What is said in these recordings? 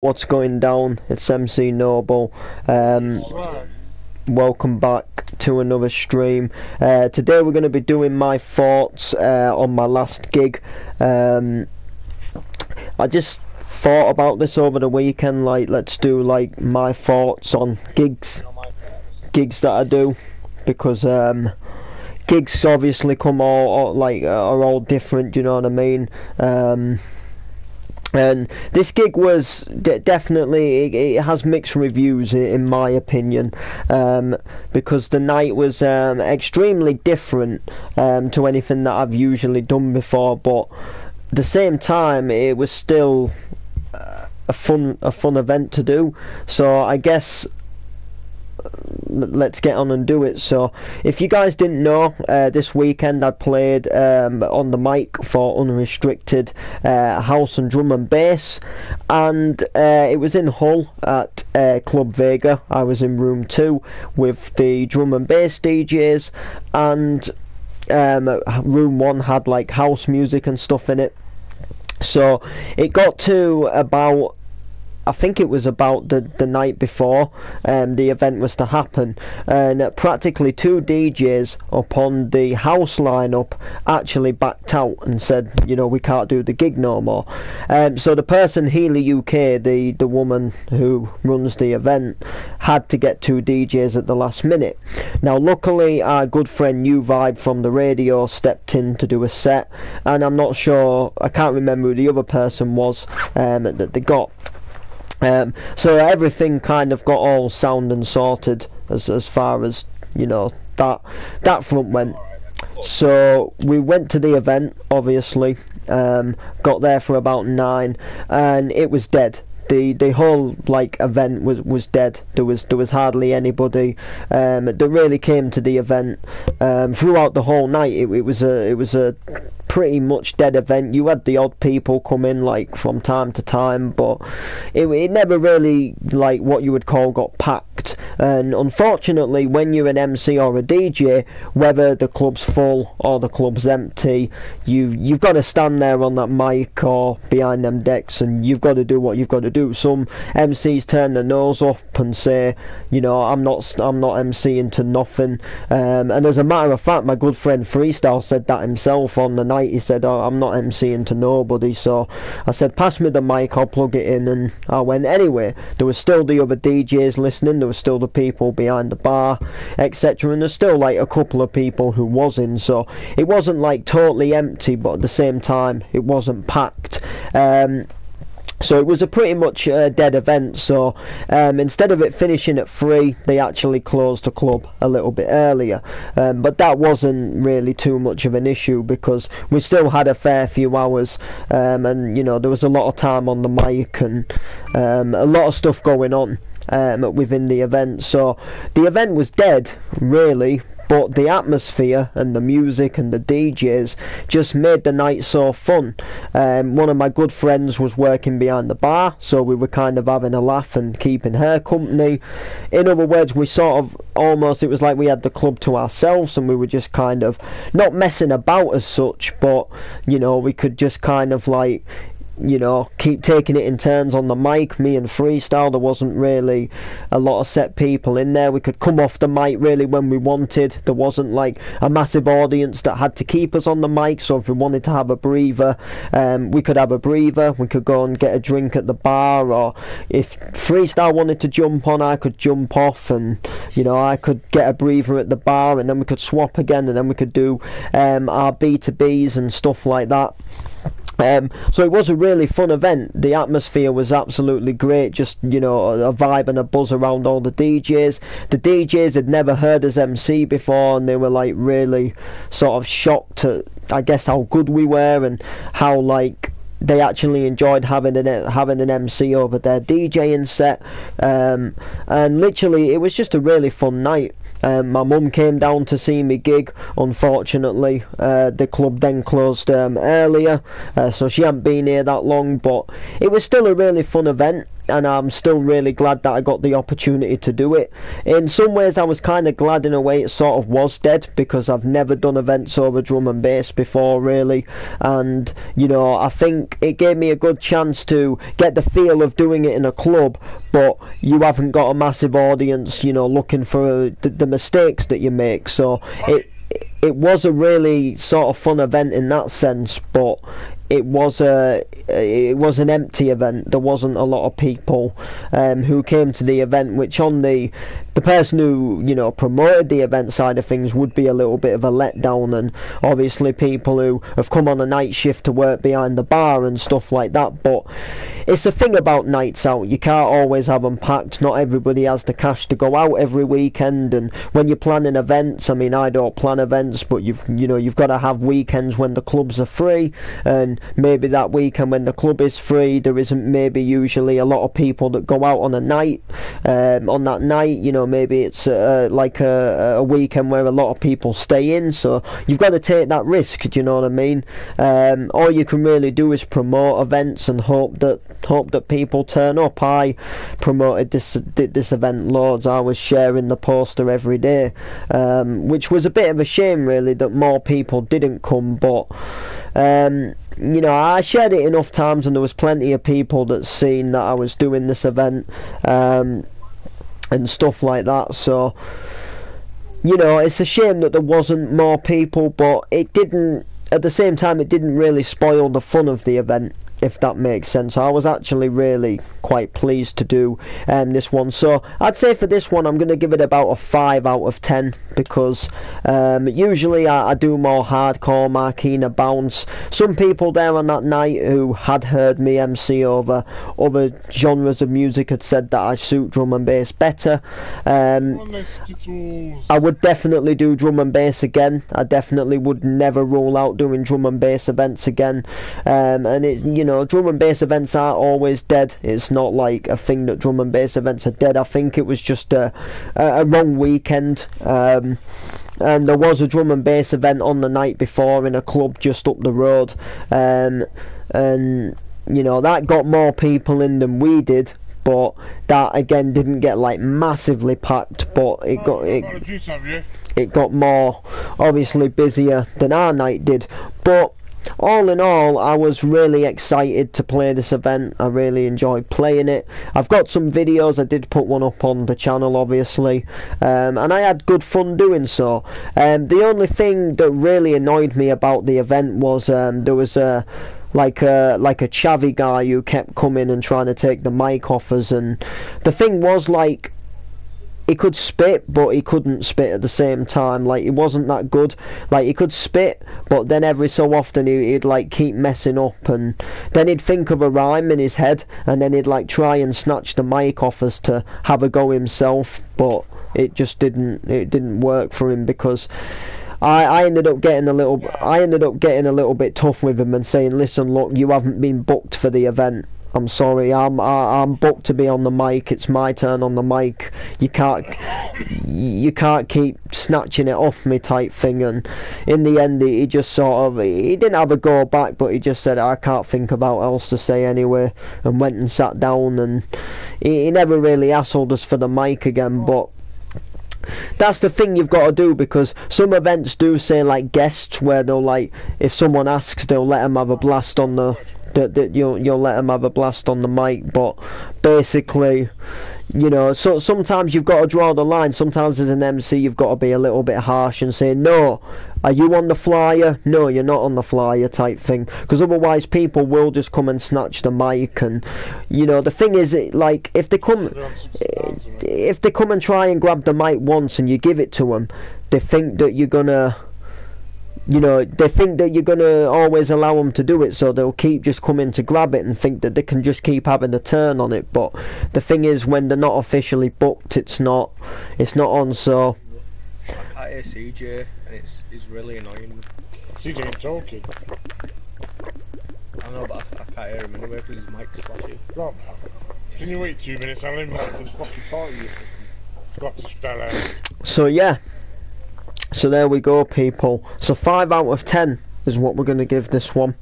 What's going down? It's MC Noble. Welcome back to another stream. Today we're going to be doing my thoughts on my last gig. I just thought about this over the weekend, like let's do like my thoughts on gigs that I do, because gigs obviously come all like are all different, you know what I mean? And this gig was definitely, it has mixed reviews in my opinion, because the night was extremely different to anything that I've usually done before, but at the same time it was still a fun event to do. So I guess let's get on and do it. So if you guys didn't know, this weekend I played on the mic for Unrestricted, house and drum and bass, and it was in Hull at Club Vega. I was in room 2 with the drum and bass DJs, and room 1 had like house music and stuff in it. So it got to about, I think it was about the night before the event was to happen, and practically 2 DJs up on the house lineup actually backed out and said, you know, we can't do the gig no more. So the person, Healy UK, the woman who runs the event, had to get 2 DJs at the last minute. Now luckily our good friend New Vibe from the radio stepped in to do a set, and I'm not sure, I can't remember who the other person was that they got. So everything kind of got all sound and sorted as far as, you know, that front went. So we went to the event, obviously, got there for about 9, and it was dead. The whole like event was dead. There was hardly anybody that really came to the event throughout the whole night. It was a pretty much dead event. You had the odd people come in like from time to time, but it never really, like what you would call, got packed. And unfortunately, when you're an MC or a DJ, whether the club's full or the club's empty, you've got to stand there on that mic or behind them decks, and you've got to do what you've got to do. Some MCs turn their nose up and say, you know, I'm not MCing to nothing. And as a matter of fact, my good friend Freestyle said that himself on the night. He said, oh, I'm not MCing to nobody. So I said, pass me the mic, I'll plug it in, and I went. Anyway, there was still the other DJs listening, there was still the people behind the bar, etc., and there's still like a couple of people who wasn't, so it wasn't like totally empty, but at the same time it wasn't packed. So it was a pretty much dead event. So instead of it finishing at 3, they actually closed the club a little bit earlier, but that wasn't really too much of an issue because we still had a fair few hours, and you know, there was a lot of time on the mic and a lot of stuff going on within the event. So the event was dead really, but the atmosphere and the music and the DJs just made the night so fun. One of my good friends was working behind the bar, so we were kind of having a laugh and keeping her company. In other words, we sort of almost, it was like we had the club to ourselves, and we were just kind of not messing about as such, but you know, we could just kind of like, you know, keep taking it in turns on the mic, me and Freestyle. There wasn't really a lot of set people in there. We could come off the mic really when we wanted. There wasn't like a massive audience that had to keep us on the mic, so if we wanted to have a breather, we could have a breather. We could go and get a drink at the bar, or if Freestyle wanted to jump on, I could jump off, and you know, I could get a breather at the bar, and then we could swap again, and then we could do our B2Bs and stuff like that. So it was a really fun event. The atmosphere was absolutely great, just, you know, a vibe and a buzz around all the DJs. The DJs had never heard us MC before, and they were like really sort of shocked at, I guess, how good we were and how like they actually enjoyed having an MC over their DJing set, and literally it was just a really fun night. My mum came down to see me gig. Unfortunately, the club then closed earlier, so she hadn't been here that long, but it was still a really fun event. and I'm still really glad that I got the opportunity to do it. In some ways I was kind of glad in a way it sort of was dead, because I've never done events over drum and bass before really, and you know, I think it gave me a good chance to get the feel of doing it in a club, but you haven't got a massive audience, you know, looking for the mistakes that you make. So it was a really sort of fun event in that sense, but it was an empty event. There wasn't a lot of people who came to the event, which on the person who, you know, promoted the event side of things would be a little bit of a letdown. And obviously people who have come on a night shift to work behind the bar and stuff like that. But it's the thing about nights out, you can't always have them packed. Not everybody has the cash to go out every weekend, and when you're planning events, I mean, I don't plan events, but you've got to have weekends when the clubs are free, and maybe that weekend when the club is free, there isn't maybe usually a lot of people that go out on a night. On that night, you know, maybe it's like a weekend where a lot of people stay in, so you've got to take that risk, do you know what I mean? All you can really do is promote events and hope that people turn up. I promoted this event loads. I was sharing the poster every day, which was a bit of a shame really that more people didn't come, but you know, I shared it enough times and there was plenty of people that seen that I was doing this event and stuff like that. So, you know, it's a shame that there wasn't more people, but it didn't, at the same time, it didn't really spoil the fun of the event, if that makes sense. I was actually really quite pleased to do this one. So I'd say for this one I'm going to give it about a 5 out of 10, because usually I do more hardcore, more keener bounce. Some people there on that night who had heard me MC over other genres of music had said that I suit drum and bass better. I would definitely do drum and bass again. I definitely would never rule out doing drum and bass events again. And it's, you know, drum and bass events aren't always dead. It's not like a thing that drum and bass events are dead. I think it was just a wrong weekend. And there was a drum and bass event on the night before in a club just up the road, and you know, that got more people in than we did, but that again didn't get like massively packed, but it got more obviously busier than our night did. But all in all, I was really excited to play this event. I really enjoyed playing it. I've got some videos. I did put one up on the channel obviously, and I had good fun doing so. The only thing that really annoyed me about the event was there was like a chavvy guy who kept coming and trying to take the mic off us, and the thing was, like, he could spit, but he couldn't spit at the same time. Like, he wasn't that good. Like, he could spit, but then every so often he'd like keep messing up, and then he'd think of a rhyme in his head, and then he'd like try and snatch the mic off us to have a go himself, but it just didn't work for him, because I ended up getting a little bit tough with him and saying, listen, look, you haven't been booked for the event. I'm sorry, I'm booked to be on the mic. It's my turn on the mic. You can't keep snatching it off me, type thing. And in the end, he just sort of, he didn't have a go back, but he just said, I can't think about else to say anyway, and went and sat down. And he never really hassled us for the mic again. But that's the thing you've got to do, because some events do say like guests, where they'll, like, if someone asks, they'll let them have a blast on the you'll let them have a blast on the mic. But basically, you know, so sometimes you've got to draw the line. Sometimes as an MC you've got to be a little bit harsh and say, no, are you on the flyer? No, you're not on the flyer, type thing, because otherwise people will just come and snatch the mic. And you know, the thing is, like, if they come and try and grab the mic once and you give it to them, they think that you're gonna, you know, they think that you're gonna always allow them to do it, so they'll keep just coming to grab it and think that they can just keep having a turn on it. But the thing is, when they're not officially booked, it's not on. So I can't hear CJ, and it's really annoying. CJ ain't talking. I know, but I can't hear him anyway because his mic's flashy. Rob, can you wait 2 minutes? I'll invite to the fucking party. Scottish style out. So yeah. So there we go, people. So 5 out of 10 is what we're going to give this one.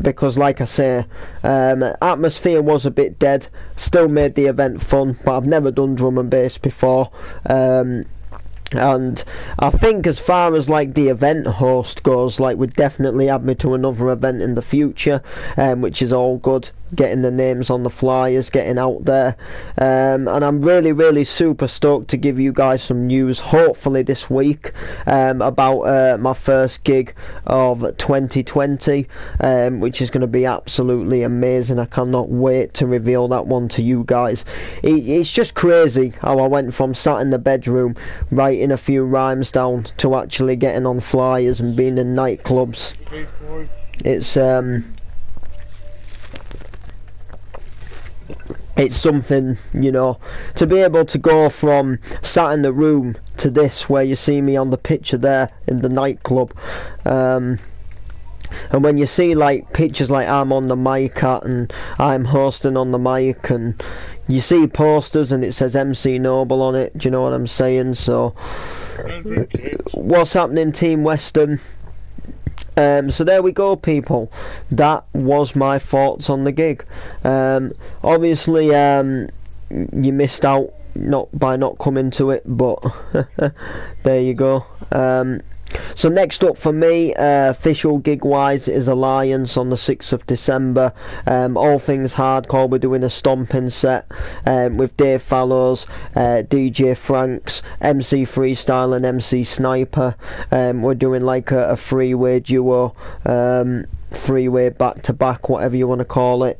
Because like I say, atmosphere was a bit dead, still made the event fun, but I've never done drum and bass before. And I think as far as like the event host goes, like would definitely add me to another event in the future, which is all good, getting the names on the flyers, getting out there, and I'm really super stoked to give you guys some news hopefully this week about my first gig of 2020, which is going to be absolutely amazing. I cannot wait to reveal that one to you guys. It's just crazy how I went from sat in the bedroom writing a few rhymes down to actually getting on flyers and being in nightclubs. It's something, you know, to be able to go from sat in the room to this, where you see me on the picture there in the nightclub. And when you see like pictures like I'm on the mic at and I'm hosting on the mic, and you see posters and it says MC Noble on it, do you know what I'm saying? So what's happening, Team Western? So there we go, people. That was my thoughts on the gig. Obviously you missed out by not coming to it, but there you go. So next up for me, official gig wise, is Alliance on the 6th of December. All Things Hardcore, we're doing a stomping set with Dave Fallows, DJ Franks, MC Freestyle and MC Sniper. We're doing like a three-way duo, three-way back-to-back, whatever you want to call it.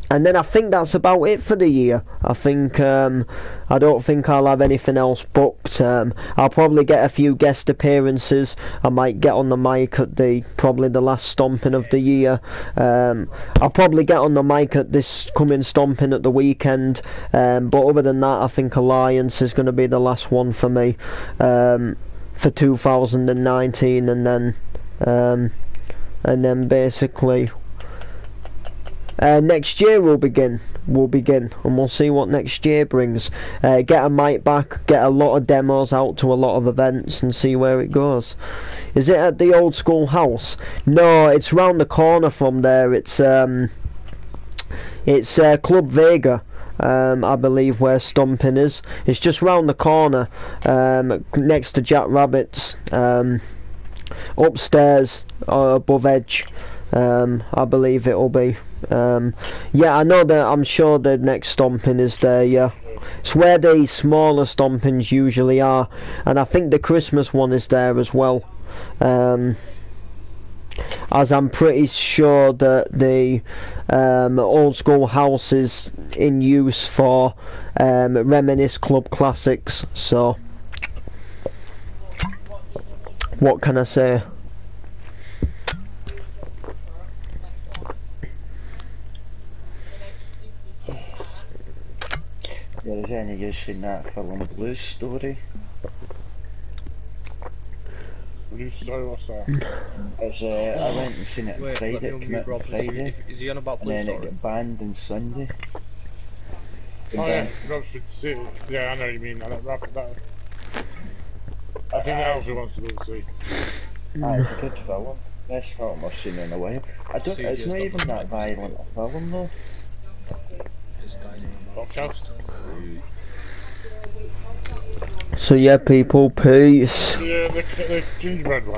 And then I think that's about it for the year. I think I don't think I'll have anything else booked. I'll probably get a few guest appearances. I might get on the mic at probably the last stomping of the year. I'll probably get on the mic at this coming stomping at the weekend. But other than that, I think Alliance is going to be the last one for me for 2019, and then basically. Next year we'll begin, and we'll see what next year brings. Get a mic back, get a lot of demos out to a lot of events, and see where it goes. Is it at the Old School House? No, it's round the corner from there. It's Club Vega, I believe, where stomping is. It's just round the corner, next to Jack Rabbit's, upstairs, above Edge. I believe it'll be. Yeah, I know that. I'm sure the next stomping is there. Yeah, it's where the smaller stompings usually are, and I think the Christmas one is there as well. As I'm pretty sure that the Old School House is in use for Reminisce Club Classics. So, what can I say? Yeah, has any of you seen that film Blues Story? Blues Story, what's that? It's, I went and seen it on Friday, it came out on Friday, Is he on about and Blue then Story? it got banned on Sunday. Oh yeah, Rob City. Yeah, I know what you mean. That. I think Elsa wants to go and see. It's a good film. Best film I've seen in a while. It's not even that violent a film though. Podcast. So yeah, people, peace. Yeah, the gingerbread one.